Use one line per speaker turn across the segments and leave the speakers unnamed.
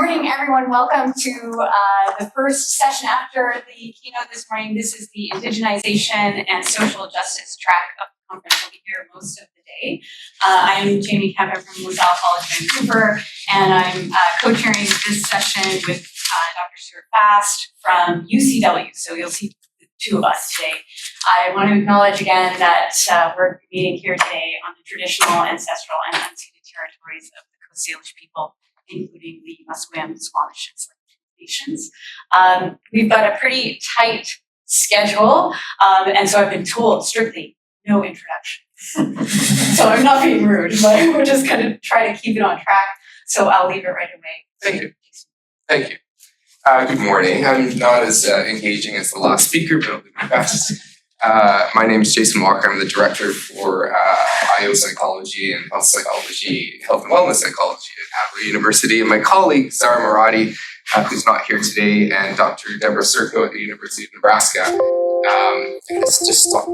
morning, everyone. Welcome to the first session after the keynote this morning. This is the Indigenization and Social Justice track of the conference. We'll be here most of the day. I'm Jamie Kemper from LaSalle College, Vancouver, and I'm co-chairing this session with Dr. Stuart Fast from UCW. So you'll see the two of us today. I want to acknowledge again that we're meeting here today on the traditional, ancestral, and unceded territories of the Coast Salish people, including the Musqueam, Squamish, and Silex nations. We've got a pretty tight schedule, and so I've been told strictly no introduction. So I'm not being rude, but we're just going to try to keep it on track. So I'll leave it right away.
Thank you. Thank you. Good morning. I'm not as engaging as the last speaker, but I'll do my best. My name is Jason Walker. I'm the director for IO Psychology and Health Psychology, Health and Wellness Psychology at Havre University. And my colleague, Zara Marati, who's not here today, and Dr. Deborah Serko at the University of Nebraska. Let's just stop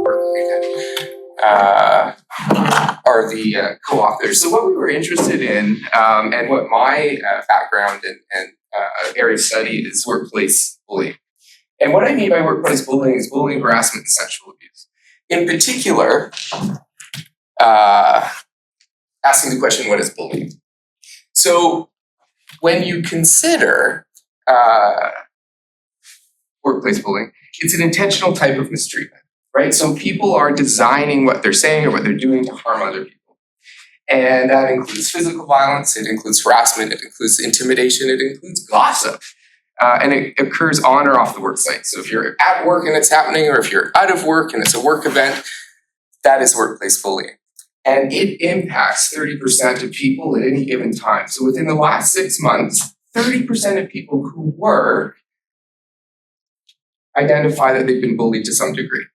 are the co-authors. So what we were interested in, and what my background and area of study is workplace bullying. And what I mean by workplace bullying is bullying, harassment, and sexual abuse. In particular, asking the question, what is bullying? So when you consider workplace bullying, it's an intentional type of mistreatment, right? So people are designing what they're saying or what they're doing to harm other people. And that includes physical violence, it includes harassment, it includes intimidation, it includes gossip. And it occurs on or off the work site. So if you're at work and it's happening, or if you're out of work and it's a work event, that is workplace bullying. And it impacts 30% of people at any given time. So within the last 6 months, 30% of people who work identify that they've been bullied to some degree.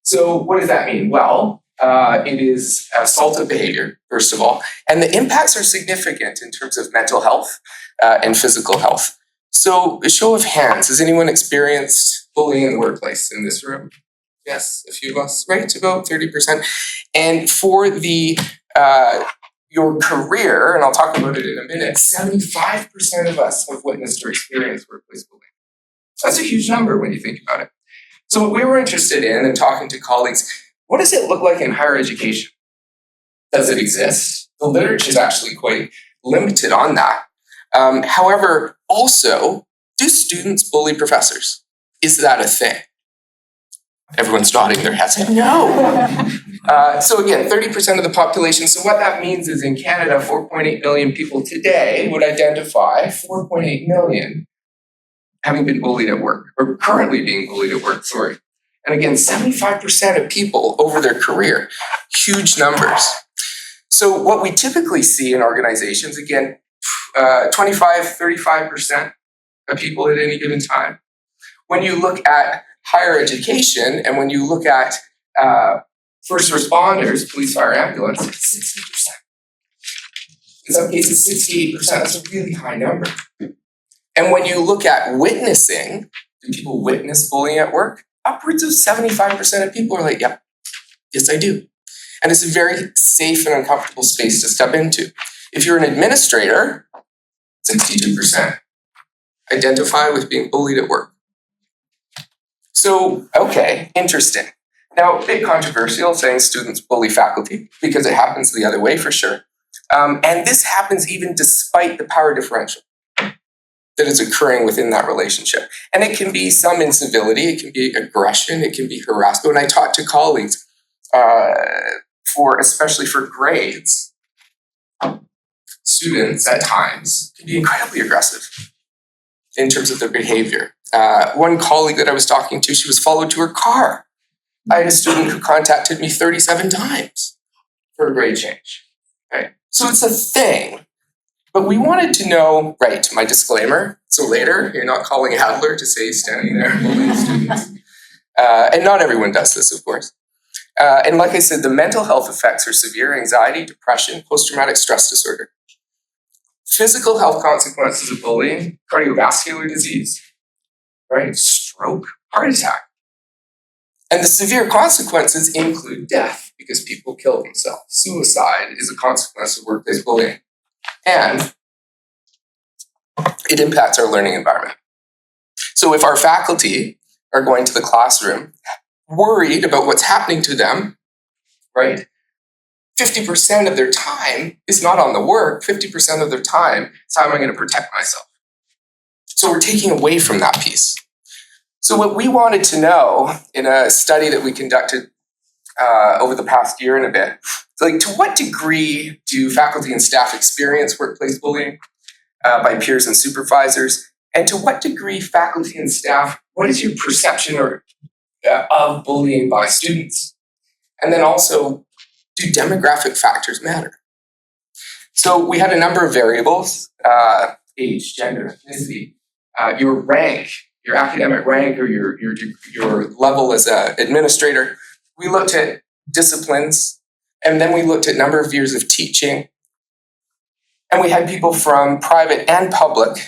So what does that mean? Well, it is assaultive behavior, first of all. And the impacts are significant in terms of mental health and physical health. So, a show of hands, has anyone experienced bullying in the workplace in this room? Yes, a few of us, right? About 30%. And for the your career, and I'll talk about it in a minute, 75% of us have witnessed or experienced workplace bullying. That's a huge number when you think about it. So what we were interested in, and talking to colleagues, what does it look like in higher education? Does it exist? The literature is actually quite limited on that. However, also, do students bully professors? Is that a thing? Everyone's nodding their heads. No. So again, 30% of the population. So what that means is in Canada, 4.8 million people today would identify 4.8 million having been bullied at work, or currently being bullied at work, sorry. And again, 75% of people over their career, huge numbers. So what we typically see in organizations, again, 35% of people at any given time. When you look at higher education and when you look at first responders, police, fire, ambulance, it's 60%. In some cases, 68%. That's a really high number. And when you look at witnessing, do people witness bullying at work? Upwards of 75% of people are like, yeah, yes, I do. And it's a very safe and uncomfortable space to step into. If you're an administrator, 62% identify with being bullied at work. So, okay, interesting. Now, a bit controversial saying students bully faculty, because it happens the other way for sure. And this happens even despite the power differential that is occurring within that relationship. And it can be some incivility, it can be aggression, it can be harassment. When I talk to colleagues, especially for grades, students at times can be incredibly aggressive in terms of their behavior. One colleague that I was talking to, she was followed to her car. I had a student who contacted me 37 times for a grade change. Right? So it's a thing. But we wanted to know, right, my disclaimer, so later you're not calling Adler to say he's standing there bullying students. And not everyone does this, of course. And like I said, the mental health effects are severe anxiety, depression, post-traumatic stress disorder. Physical health consequences of bullying, cardiovascular disease, right? Stroke, heart attack. And the severe consequences include death because people kill themselves. Suicide is a consequence of workplace bullying. And it impacts our learning environment. So if our faculty are going to the classroom worried about what's happening to them, right? 50% of their time is not on the work, 50% of their time is how am I going to protect myself? So we're taking away from that piece. So what we wanted to know in a study that we conducted over the past year and a bit, like to what degree do faculty and staff experience workplace bullying by peers and supervisors? And to what degree faculty and staff, what is your perception of bullying by students? And then also, do demographic factors matter? So we had a number of variables, age, gender, ethnicity, your rank, your academic rank, or your level as an administrator. We looked at disciplines, and then we looked at number of years of teaching. And we had people from private and public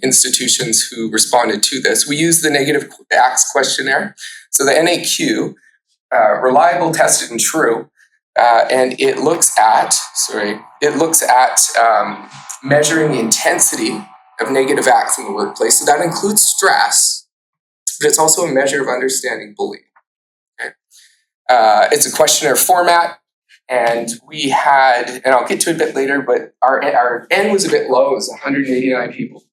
institutions who responded to this. We used the Negative Acts Questionnaire. So the NAQ, reliable, tested, and true. And it looks at measuring the intensity of negative acts in the workplace. So that includes stress, but it's also a measure of understanding bullying. Okay? It's a questionnaire format, and we had, and I'll get to it a bit later, but our N was a bit low, it was 189 people.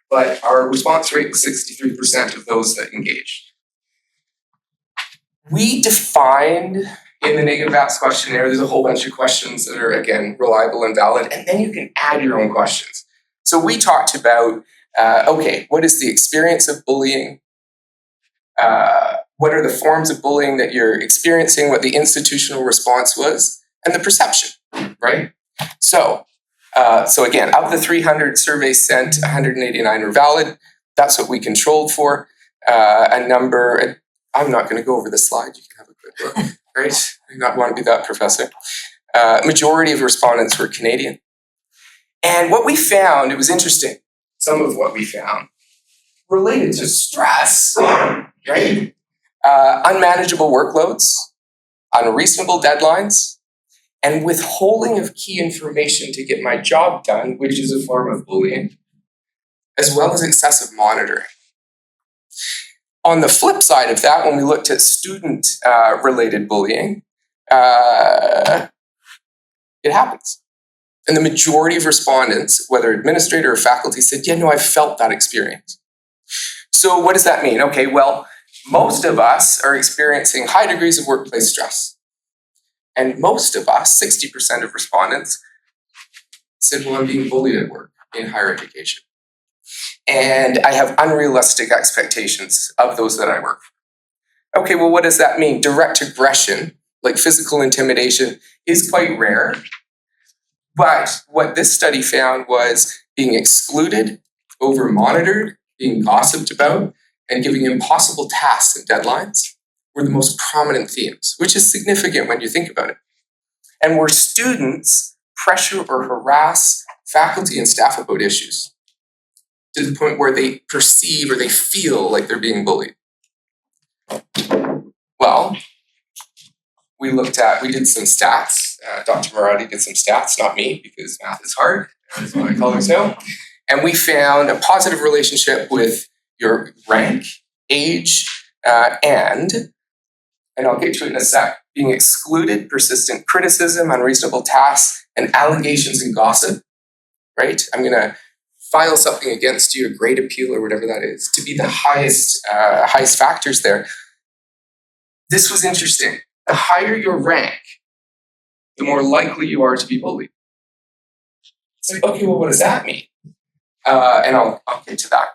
But our response rate was 63% of those that engaged. We defined in the Negative Acts Questionnaire, there's a whole bunch of questions that are, again, reliable and valid, and then you can add your own questions. So we talked about, okay, what is the experience of bullying? What are the forms of bullying that you're experiencing? What the institutional response was? And the perception, right? So again, of the 300 surveys sent, 189 were valid. That's what we controlled for. A number, I'm not going to go over the slide. You can have a quick look, right? I do not want to be that professor. Majority of respondents were Canadian. And what we found, it was interesting, some of what we found related to stress, right? Unmanageable workloads, unreasonable deadlines, and withholding of key information to get my job done, which is a form of bullying, as well as excessive monitoring. On the flip side of that, when we looked at student-related bullying, it happens. And the majority of respondents, whether administrator or faculty, said, yeah, no, I've felt that experience. So what does that mean? Okay, well, most of us are experiencing high degrees of workplace stress. And most of us, 60% of respondents, said, well, I'm being bullied at work in higher education. And I have unrealistic expectations of those that I work for. Okay, well, what does that mean? Direct aggression, like physical intimidation, is quite rare. But what this study found was being excluded, over-monitored, being gossiped about, and giving impossible tasks and deadlines were the most prominent themes, which is significant when you think about it. And where students pressure or harass faculty and staff about issues to the point where they perceive or they feel like they're being bullied. Well, we did some stats. Dr. Marati did some stats, not me, because math is hard, as my colleagues know. And we found a positive relationship with your rank, age, and I'll get to it in a sec, being excluded, persistent criticism, unreasonable tasks, and allegations and gossip, right? I'm going to file something against you, a great appeal or whatever that is, to be the highest factors there. This was interesting. The higher your rank, the more likely you are to be bullied. It's like, okay, well, what does that mean? And I'll get to that.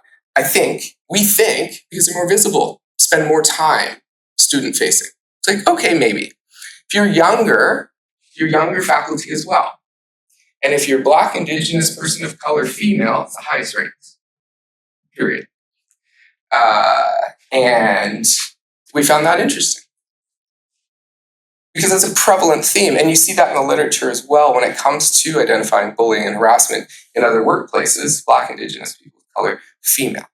We think, because they're more visible, spend more time student-facing. It's like, okay, maybe. If you're younger faculty as well. And if you're Black, Indigenous, person of color, female, it's the highest rates, period. And we found that interesting. Because that's a prevalent theme, and you see that in the literature as well when it comes to identifying bullying and harassment in other workplaces, Black, Indigenous, people of color, female.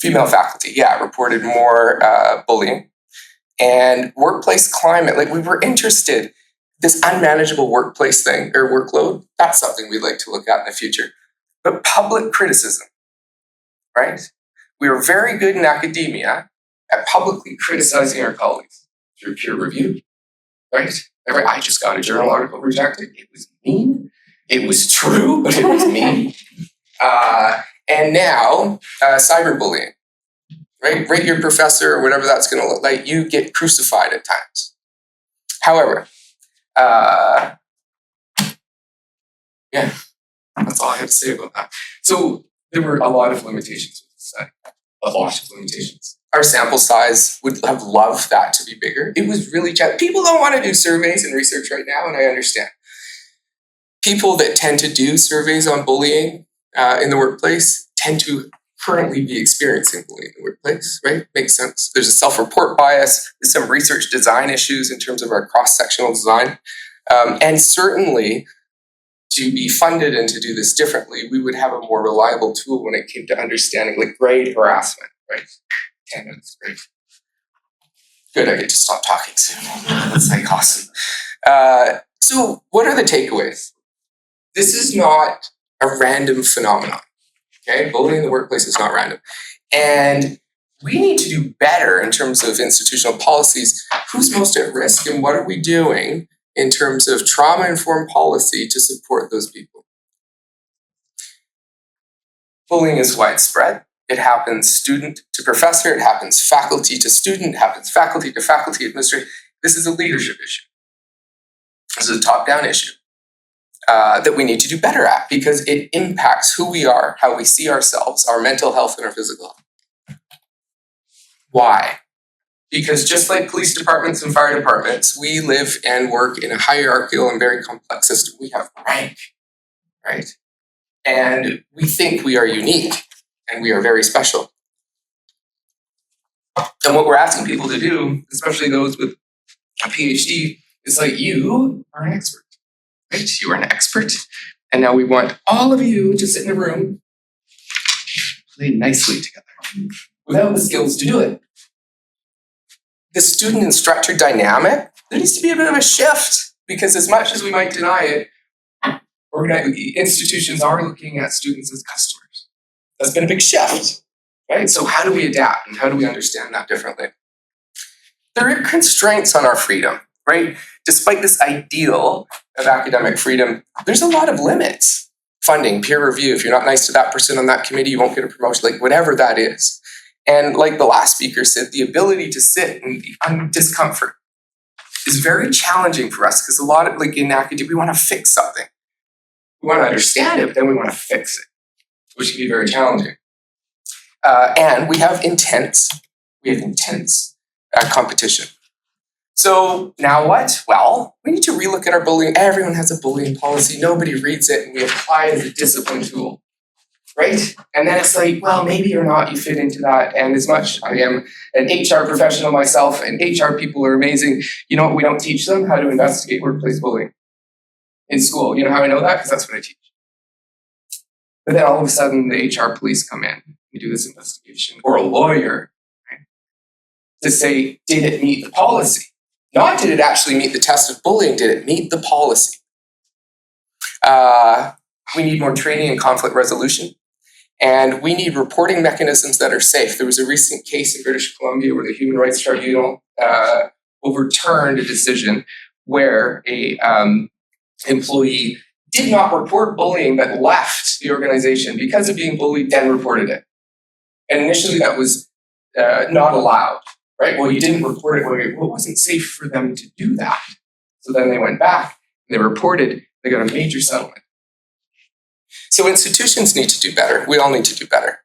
Female faculty, reported more bullying. And workplace climate, like we were interested. This unmanageable workplace thing or workload, that's something we'd like to look at in the future. But public criticism, right? We are very good in academia at publicly criticizing our colleagues through peer review, right? I just got a journal article rejected. It was mean. It was true, but it was mean. And now, cyberbullying, right? Rate your professor or whatever that's going to look like. You get crucified at times. However, yeah, that's all I have to say about that. So there were a lot of limitations with the study, a lot of limitations. Our sample size would have loved that to be bigger. It was really challenging. People don't want to do surveys and research right now, and I understand. People that tend to do surveys on bullying in the workplace tend to currently be experiencing bullying in the workplace, right? Makes sense. There's a self-report bias. There's some research design issues in terms of our cross-sectional design. And certainly, to be funded and to do this differently, we would have a more reliable tool when it came to understanding like grade harassment, right? 10 minutes, great. Good, I get to stop talking soon. That's like awesome. So what are the takeaways? This is not a random phenomenon, okay? Bullying in the workplace is not random. And we need to do better in terms of institutional policies. Who's most at risk and what are we doing in terms of trauma-informed policy to support those people? Bullying is widespread. It happens student to professor, it happens faculty to student, it happens faculty to faculty administrator. This is a leadership issue. This is a top-down issue that we need to do better at because it impacts who we are, how we see ourselves, our mental health, and our physical health. Why? Because just like police departments and fire departments, we live and work in a hierarchical and very complex system. We have rank, right? And we think we are unique and we are very special. And what we're asking people to do, especially those with a PhD, is like, you are an expert, right? You are an expert. And now we want all of you to sit in a room, play nicely together, without the skills to do it. The student-instructor dynamic, there needs to be a bit of a shift because as much as we might deny it, institutions are looking at students as customers. That's been a big shift, right? So how do we adapt and how do we understand that differently? There are constraints on our freedom, right? Despite this ideal of academic freedom, there's a lot of limits. Funding, peer review, if you're not nice to that person on that committee, you won't get a promotion, like whatever that is. And like the last speaker said, the ability to sit in the discomfort is very challenging for us because a lot of, like in academia, we want to fix something. We want to understand it, but then we want to fix it, which can be very challenging. And we have intense competition. So now what? Well, we need to relook at our bullying. Everyone has a bullying policy. Nobody reads it, and we apply it as a discipline tool, right? And then it's like, well, maybe or not you fit into that. And as much I am an HR professional myself, and HR people are amazing. You know what? We don't teach them how to investigate workplace bullying in school. You know how I know that? Because that's what I teach. But then all of a sudden, the HR police come in and do this investigation, or a lawyer, right, to say, did it meet the policy? Not did it actually meet the test of bullying, did it meet the policy? We need more training in conflict resolution, and we need reporting mechanisms that are safe. There was a recent case in British Columbia where the Human Rights Tribunal overturned a decision where a employee did not report bullying but left the organization because of being bullied, then reported it. And initially that was not allowed, right? Well, you didn't report it. Well, it wasn't safe for them to do that. So then they went back, and they reported, they got a major settlement. So institutions need to do better. We all need to do better.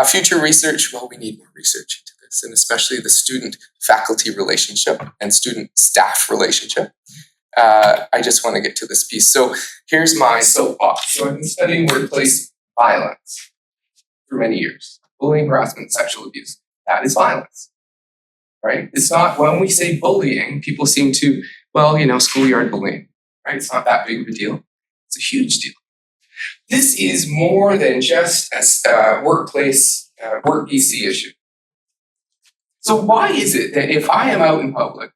Future research, well, we need more research into this, and especially the student-faculty relationship and student-staff relationship. I just want to get to this piece. So here's my soapbox. So I've been studying workplace violence for many years. Bullying, harassment, sexual abuse. That is violence, right? It's not, when we say bullying, people seem to, well, you know, schoolyard bullying, right? It's not that big of a deal. It's a huge deal. This is more than just a workplace, work BC issue. So why is it that if I am out in public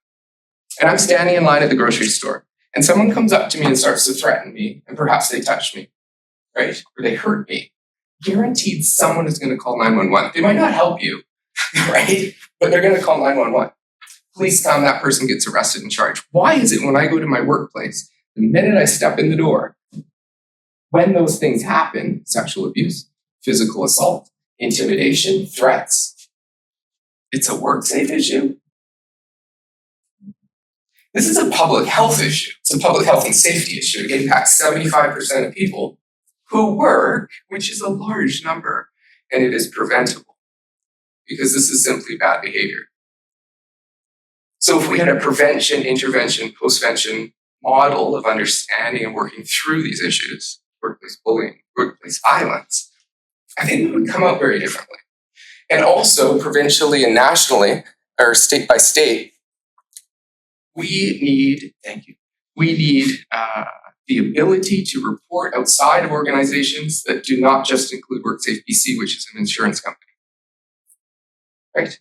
And I'm standing in line at the grocery store, and someone comes up to me and starts to threaten me, and perhaps they touch me, right? Or they hurt me. Guaranteed someone is going to call 911. They might not help you, right? But they're going to call 911. Police come, that person gets arrested and charged. Why is it when I go to my workplace, the minute I step in the door, when those things happen, sexual abuse, physical assault, intimidation, threats, it's a work-safe issue? This is a public health issue. It's a public health and safety issue. It impacts 75% of people who work, which is a large number, and it is preventable because this is simply bad behavior. So if we had a prevention, intervention, postvention model of understanding and working through these issues, workplace bullying, workplace violence, I think it would come out very differently. And also provincially and nationally, or state by state, we need the ability to report outside of organizations that do not just include WorkSafe BC, which is an insurance company, right?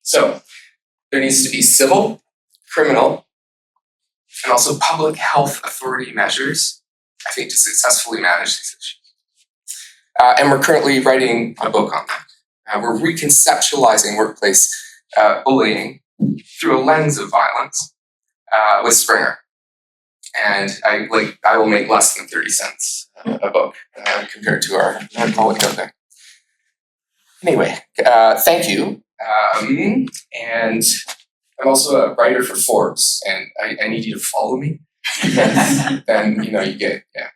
So there needs to be civil, criminal, and also public health authority measures, I think, to successfully manage these issues. And we're currently writing a book on that. We're reconceptualizing workplace bullying through a lens of violence with Springer. And I will make less than 30 cents a book compared to our colleague out there. Anyway, thank you. And I'm also a writer for Forbes, and I need you to follow me. Then you get, yeah.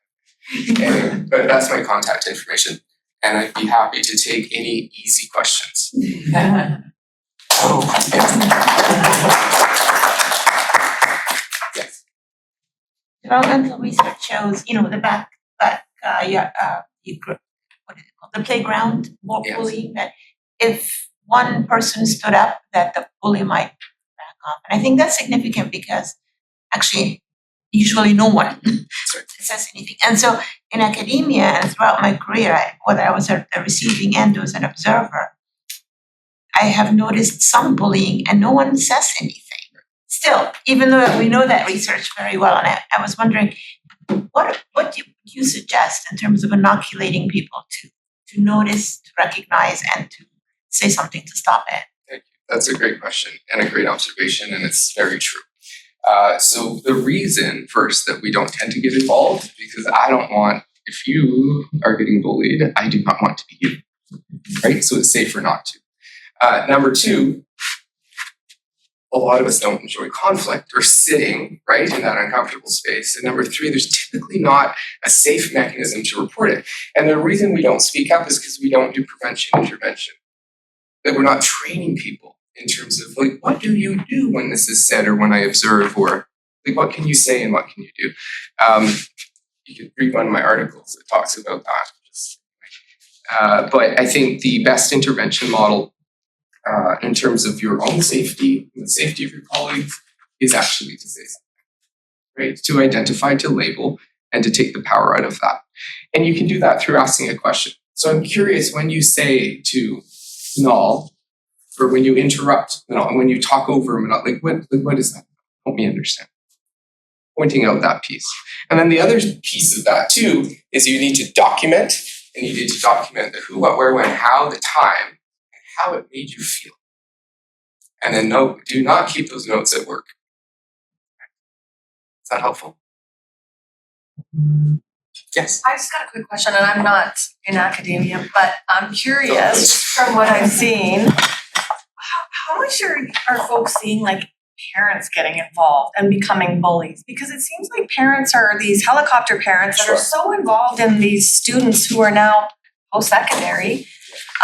Anyway, but that's my contact information, and I'd be happy to take any easy questions. Oh, yes.
Developmental research shows, the the playground bullying, that if one person stood up, that the bully might back off. And I think that's significant because actually, usually no one says anything. And so in academia and throughout my career, whether I was at the receiving end or as an observer, I have noticed some bullying and no one says anything. Still, even though we know that research very well, and I was wondering, what do you suggest in terms of inoculating people to notice, to recognize, and to say something to stop it?
Thank you. That's a great question and a great observation, and it's very true. So the reason, first, that we don't tend to get involved, because I don't want, if you are getting bullied, I do not want to be you, right? So it's safer not to. Number two, a lot of us don't enjoy conflict or sitting, right, in that uncomfortable space. And number three, there's typically not a safe mechanism to report it. And the reason we don't speak up is because we don't do prevention intervention. That we're not training people in terms of, what do you do when this is said or when I observe, or what can you say and what can you do? You can read one of my articles that talks about that. But I think the best intervention model in terms of your own safety and the safety of your colleagues is actually to say something, right? To identify, to label, and to take the power out of that. And you can do that through asking a question. So I'm curious, when you say to Null, or when you interrupt Null, and when you talk over him, what is that? Help me understand. Pointing out that piece. And then the other piece of that too is you need to document, and you need to document the who, what, where, when, how, the time, how it made you feel. And then do not keep those notes at work. Is that helpful? Yes.
I just got a quick question, and I'm not in academia, but I'm curious from what I've seen, how much are folks seeing parents getting involved and becoming bullies? Because it seems like parents are these helicopter parents that are so involved in these students who are now post-secondary.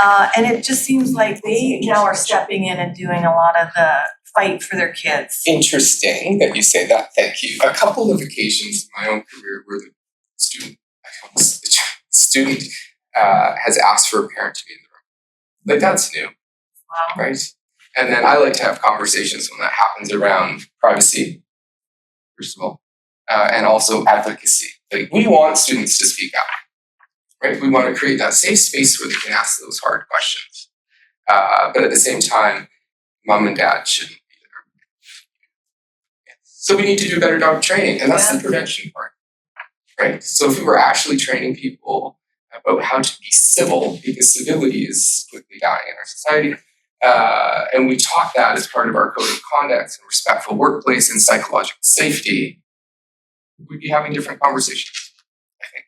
And it just seems like they now are stepping in and doing a lot of the fight for their kids.
Interesting that you say that. Thank you. A couple of occasions in my own career where the student has asked for a parent to be in the room. That's new.
Wow.
Right? And then I like to have conversations when that happens around privacy, first of all, and also advocacy. We want students to speak out. Right? We want to create that safe space where they can ask those hard questions. But at the same time, mom and dad shouldn't be So we need to do a better job of training, and that's the prevention part, right? So if we were actually training people about how to be civil, because civility is quickly dying in our society, and we taught that as part of our code of conduct and respectful workplace and psychological safety, we'd be having different conversations, I think.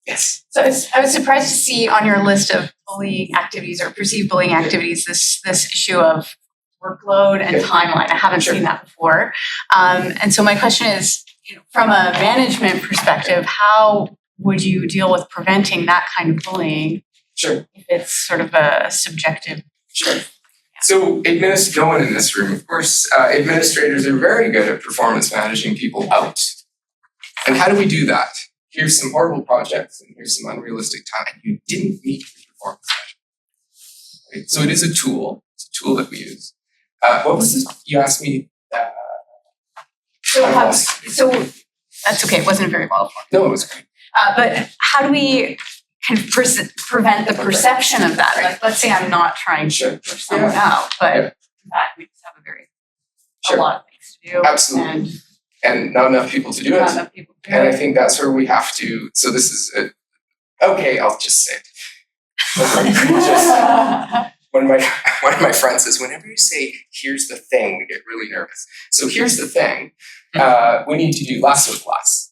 Yes.
So I was surprised to see on your list of bullying activities or perceived bullying activities this issue of workload and timeline. I haven't seen that before. And so my question is, from a management perspective, how would you deal with preventing that kind of bullying?
Sure.
If it's sort of a subjective.
Sure. So no one in this room, of course, administrators are very good at performance managing people out. And how do we do that? Here's some horrible projects and here's some unrealistic time. And you didn't meet your performance measure. Right? So it is a tool. It's a tool that we use. What was this? You asked me.
So that's okay. It wasn't very well formed.
No, it was great.
But how do we kind of prevent the perception of that? Like, let's say I'm not trying to push someone out, but in fact, we just have a lot of things to do.
Absolutely. And not enough people to do it.
Not enough people to do
and
it.
I think that's where we have to. So this is okay. I'll just say it. One of my friends says, whenever you say, here's the thing, we get really nervous. So here's the thing. We need to do less with less.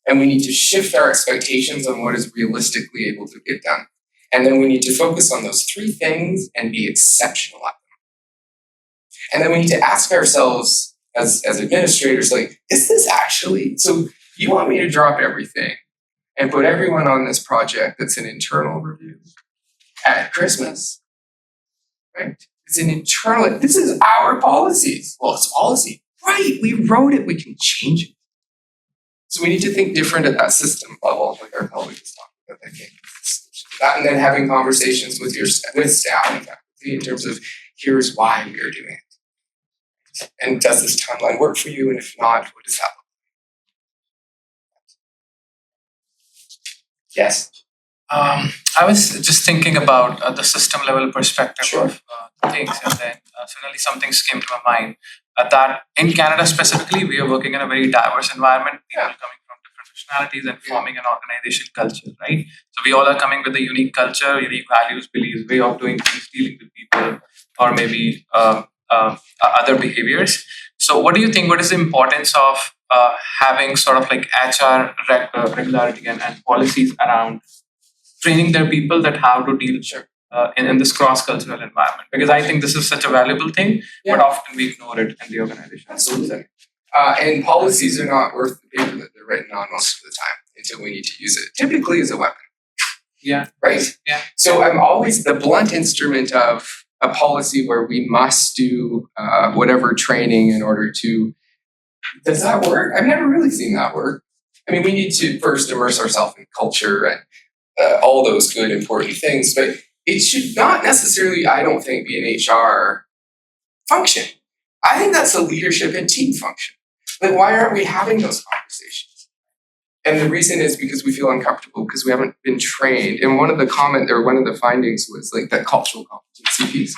And we need to shift our expectations on what is realistically able to get done. And then we need to focus on those three things and be exceptional at them. And then we need to ask ourselves as administrators, like, is this actually, so you want me to drop everything and put everyone on this project that's an internal review at Christmas, right? It's an internal, this is our policies. Well, it's policy. Right, we wrote it, we can change it. So we need to think different at that system level, like our colleagues talked about that. And then having conversations with staff and faculty in terms of here's why we are doing it. And does this timeline work for you? And if not, what does that look like? Yes.
I was just thinking about the system level perspective of things, and then suddenly some things came to my mind. That in Canada specifically, we are working in a very diverse environment, people coming from different nationalities and forming an organizational culture, right? So we all are coming with a unique culture, unique values, beliefs, way of doing things, dealing with people, or maybe other behaviors. So what do you think, what is the importance of having sort of like HR regularity and policies around training their people that how to deal in this cross-cultural environment? Because I think this is such a valuable thing, but often we ignore it in the organization.
Absolutely. And policies are not worth the paper that they're written on most of the time until we need to use it, typically as a weapon.
Yeah.
Right?
Yeah.
So I'm always the blunt instrument of a policy where we must do whatever training in order to. Does that work? I've never really seen that work. I mean, we need to first immerse ourselves in culture and all those good, important things, but it should not necessarily, I don't think, be an HR function. I think that's a leadership and team function. Like, why aren't we having those conversations? And the reason is because we feel uncomfortable because we haven't been trained. And one of the findings was like that cultural competency piece.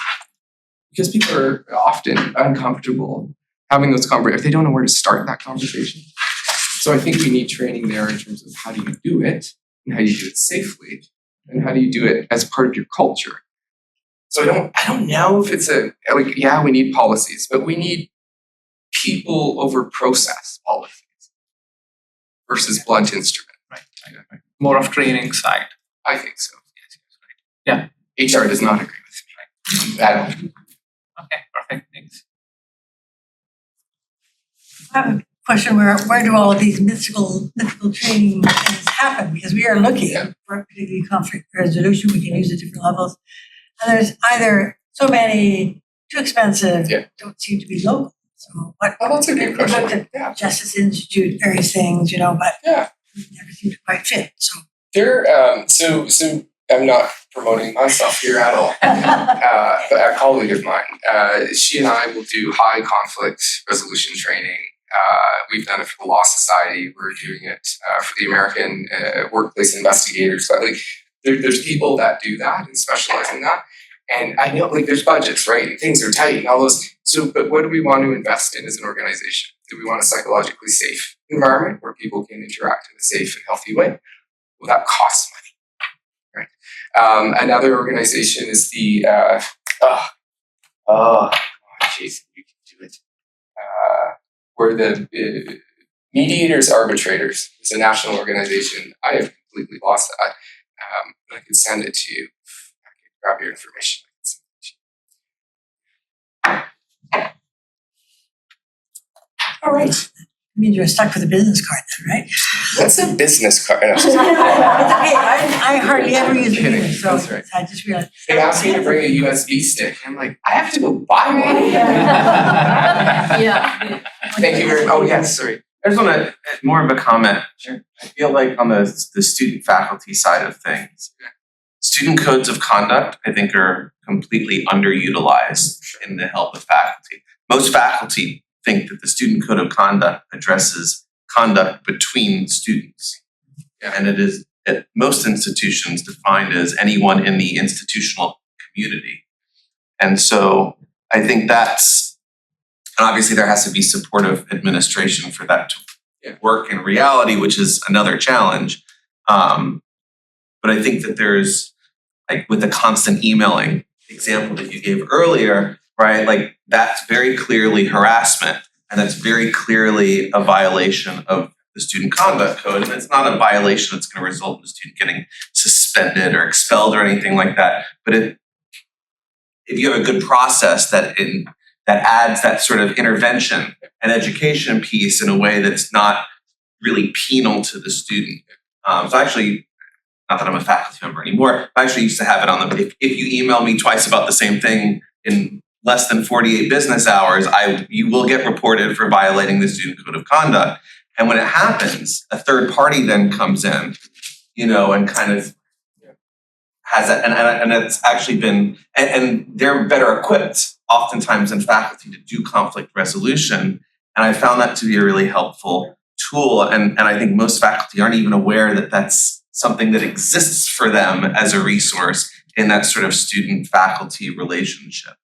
Because people are often uncomfortable having those conversations. They don't know where to start that conversation. So I think we need training there in terms of how do you do it and how do you do it safely and how do you do it as part of your culture. So I don't know if it's we need policies, but we need people over process policies versus blunt instrument.
Right. More of training side.
I think so.
Yeah.
HR does not agree with it. At all.
Okay, perfect. Thanks.
I have a question, where do all of these mythical training things happen? Because we are looking for particularly conflict resolution, we can use at different levels. And there's either so many, too expensive, don't seem to be local. So what?
Oh, that's a good question.
Looked at Justice Institute, various things, but never seem to quite fit. So
so I'm not promoting myself here at all. But a colleague of mine, she and I will do high conflict resolution training. We've done it for the Law Society. We're doing it for the American Workplace Investigators. But there's people that do that and specialize in that. And I know like there's budgets, right? And things are tight and all those. So, but what do we want to invest in as an organization? Do we want a psychologically safe environment where people can interact in a safe and healthy way? Well, that costs money, right? Another organization is the, Jason, you can do it. Where the Mediators Arbitrators. It's a national organization. I have completely lost that. I could send it to you. I could grab your information. All right.
I mean, you're stuck with a business card then, right?
What's a business card?
It's okay, I hardly ever use a
Kidding,
business, so
that's right.
I just realized.
They asked me to bring a USB stick. I'm like, I have to go buy one.
Yeah.
Thank you very much. Oh, yes, sorry.
I just want to more of a comment. Sure. I feel like on the student faculty side of things, student codes of conduct, I think, are completely underutilized in the help of faculty. Most faculty think that the student code of conduct addresses conduct between students. And it is at most institutions defined as anyone in the institutional community. And so I think that's, and obviously there has to be supportive administration for that to work in reality, which is another challenge. But I think that there's, like with the constant emailing example that you gave earlier, right? Like that's very clearly harassment, and that's very clearly a violation of the student conduct code. And it's not a violation that's going to result in the student getting suspended or expelled or anything like that. But if you have a good process that adds that sort of intervention and education piece in a way that's not really penal to the student. So actually, not that I'm a faculty member anymore, I actually used to have it on the, if you email me twice about the same thing in less than 48 business hours, you will get reported for violating the student code of conduct. And when it happens, a third party then comes in, and kind of has that, and it's actually been, and they're better equipped oftentimes than faculty to do conflict resolution. And I found that to be a really helpful tool. And I think most faculty aren't even aware that that's something that exists for them as a resource in that sort of student-faculty relationship.